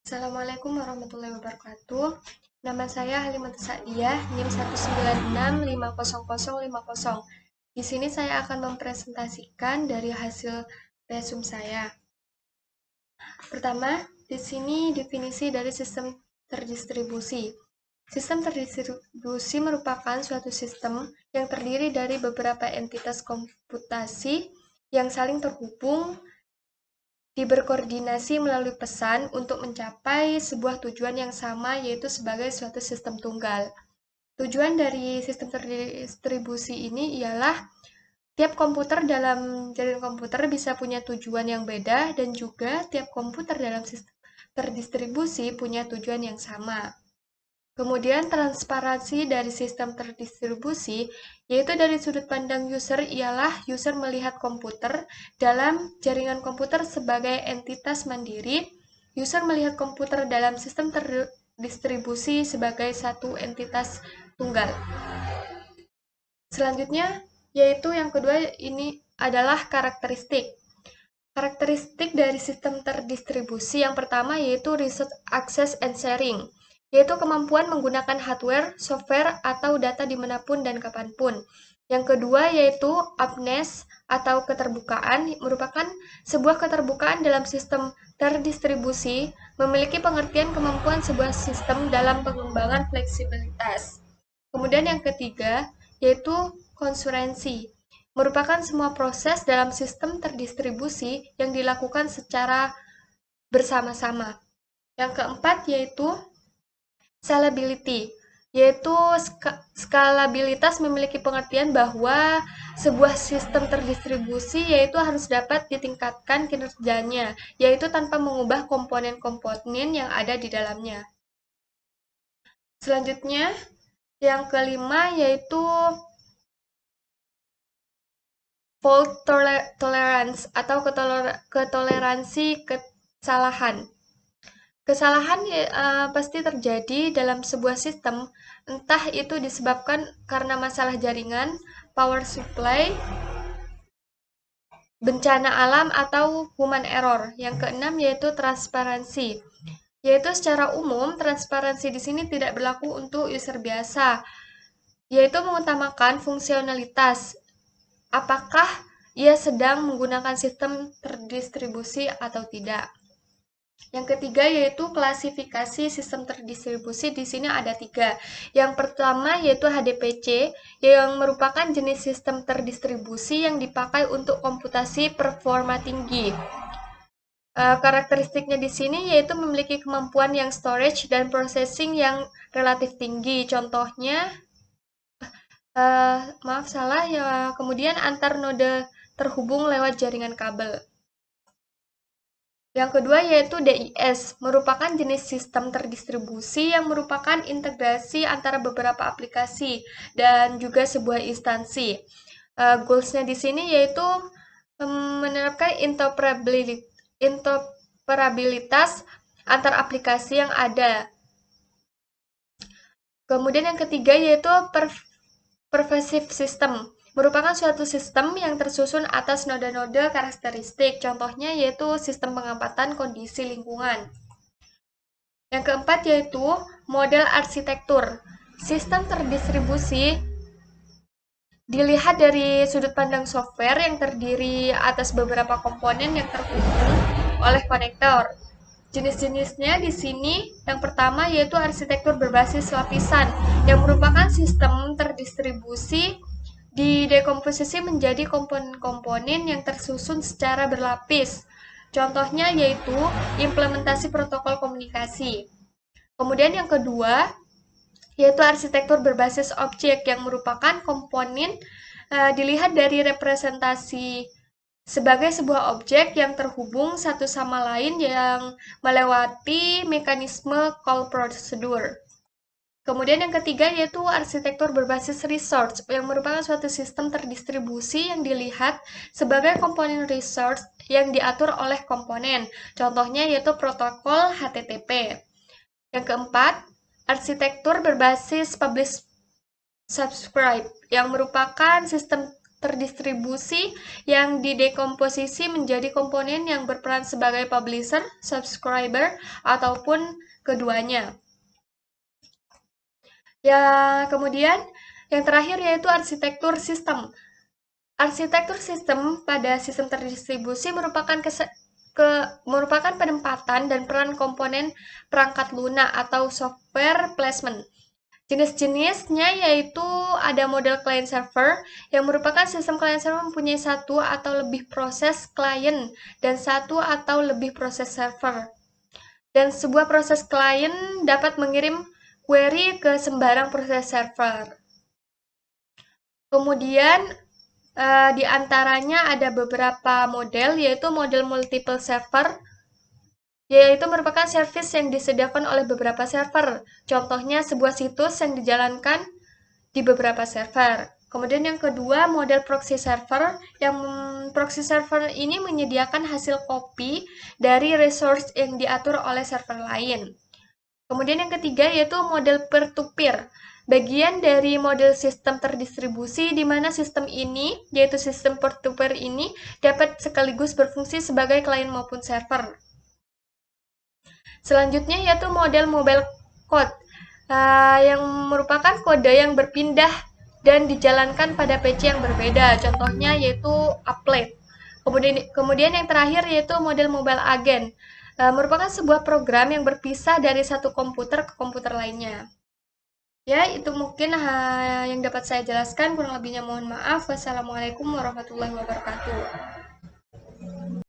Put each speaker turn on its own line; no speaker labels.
Assalamualaikum warahmatullahi wabarakatuh. Nama saya Halimatus Sa'diyah, NIM 196500050. Di sini saya akan mempresentasikan dari hasil resume saya. Pertama, di sini definisi dari sistem terdistribusi. Sistem terdistribusi merupakan suatu sistem yang terdiri dari beberapa entitas komputasi yang saling terhubung berkoordinasi melalui pesan untuk mencapai sebuah tujuan yang sama, yaitu sebagai suatu sistem tunggal. Tujuan dari sistem terdistribusi ini ialah tiap komputer dalam jaringan komputer bisa punya tujuan yang beda, dan juga tiap komputer dalam sistem terdistribusi punya tujuan yang sama. Kemudian transparansi dari sistem terdistribusi, yaitu dari sudut pandang user ialah user melihat komputer dalam jaringan komputer sebagai entitas mandiri, user melihat komputer dalam sistem terdistribusi sebagai satu entitas tunggal. Selanjutnya, yaitu yang kedua ini adalah karakteristik. Karakteristik dari sistem terdistribusi yang pertama yaitu resource access and sharing, yaitu kemampuan menggunakan hardware, software, atau data dimanapun dan kapanpun. Yang kedua yaitu openness atau keterbukaan, merupakan sebuah keterbukaan dalam sistem terdistribusi, memiliki pengertian kemampuan sebuah sistem dalam pengembangan fleksibilitas. Kemudian yang ketiga yaitu konsurensi, merupakan semua proses dalam sistem terdistribusi yang dilakukan secara bersama-sama. Yang keempat yaitu scalability, yaitu skalabilitas memiliki pengertian bahwa sebuah sistem terdistribusi yaitu harus dapat ditingkatkan kinerjanya, yaitu tanpa mengubah komponen-komponen yang ada di dalamnya. Selanjutnya, yang kelima yaitu fault tolerance atau ketoleransi kesalahan. Kesalahan pasti terjadi dalam sebuah sistem, entah itu disebabkan karena masalah jaringan, power supply, bencana alam, atau human error. Yang keenam yaitu transparansi. Yaitu secara umum, transparansi di sini tidak berlaku untuk user biasa, yaitu mengutamakan fungsionalitas. Apakah ia sedang menggunakan sistem terdistribusi atau tidak. Yang ketiga yaitu klasifikasi sistem terdistribusi. Di sini ada 3. Yang pertama yaitu HDPC, yang merupakan jenis sistem terdistribusi yang dipakai untuk komputasi performa tinggi. Karakteristiknya di sini yaitu memiliki kemampuan yang storage dan processing yang relatif tinggi. Contohnya, maaf salah ya. Kemudian antar node terhubung lewat jaringan kabel. Yang kedua yaitu DIS, merupakan jenis sistem terdistribusi yang merupakan integrasi antara beberapa aplikasi dan juga sebuah instansi. Goals-nya di sini yaitu menerapkan interoperabilitas antar aplikasi yang ada. Kemudian yang ketiga yaitu pervasive system, merupakan suatu sistem yang tersusun atas node-node karakteristik. Contohnya yaitu sistem pengamatan kondisi lingkungan. Yang keempat yaitu model arsitektur. Sistem terdistribusi dilihat dari sudut pandang software yang terdiri atas beberapa komponen yang terhubung oleh konektor. Jenis-jenisnya di sini yang pertama yaitu arsitektur berbasis lapisan, yang merupakan sistem terdistribusi didekomposisi menjadi komponen-komponen yang tersusun secara berlapis. Contohnya yaitu implementasi protokol komunikasi. Kemudian yang kedua yaitu arsitektur berbasis objek, yang merupakan komponen dilihat dari representasi sebagai sebuah objek yang terhubung satu sama lain yang melewati mekanisme call procedure. Kemudian yang ketiga yaitu arsitektur berbasis resource, yang merupakan suatu sistem terdistribusi yang dilihat sebagai komponen resource yang diatur oleh komponen. Contohnya yaitu protokol HTTP. Yang keempat, arsitektur berbasis publish subscribe, yang merupakan sistem terdistribusi yang didekomposisi menjadi komponen yang berperan sebagai publisher, subscriber, ataupun keduanya. Ya, kemudian yang terakhir yaitu arsitektur sistem. Arsitektur sistem pada sistem terdistribusi merupakan penempatan dan peran komponen perangkat lunak atau software placement. Jenis-jenisnya yaitu ada model client server yang merupakan sistem client server mempunyai satu atau lebih proses klien dan satu atau lebih proses server. Dan sebuah proses klien dapat mengirim query ke sembarang proses server. Kemudian di antaranya ada beberapa model, yaitu model multiple server, yaitu merupakan service yang disediakan oleh beberapa server. Contohnya sebuah situs yang dijalankan di beberapa server. Kemudian yang kedua, model proxy server, yang proxy server ini menyediakan hasil copy dari resource yang diatur oleh server lain. Kemudian yang ketiga yaitu model peer-to-peer. Bagian dari model sistem terdistribusi di mana sistem ini, yaitu sistem peer-to-peer ini, dapat sekaligus berfungsi sebagai klien maupun server. Selanjutnya yaitu model mobile code, yang merupakan kode yang berpindah dan dijalankan pada PC yang berbeda. Contohnya yaitu applet. Kemudian yang terakhir yaitu model mobile agent, merupakan sebuah program yang berpisah dari satu komputer ke komputer lainnya. Ya, itu mungkin yang dapat saya jelaskan. Kurang lebihnya mohon maaf. Wassalamualaikum warahmatullahi wabarakatuh.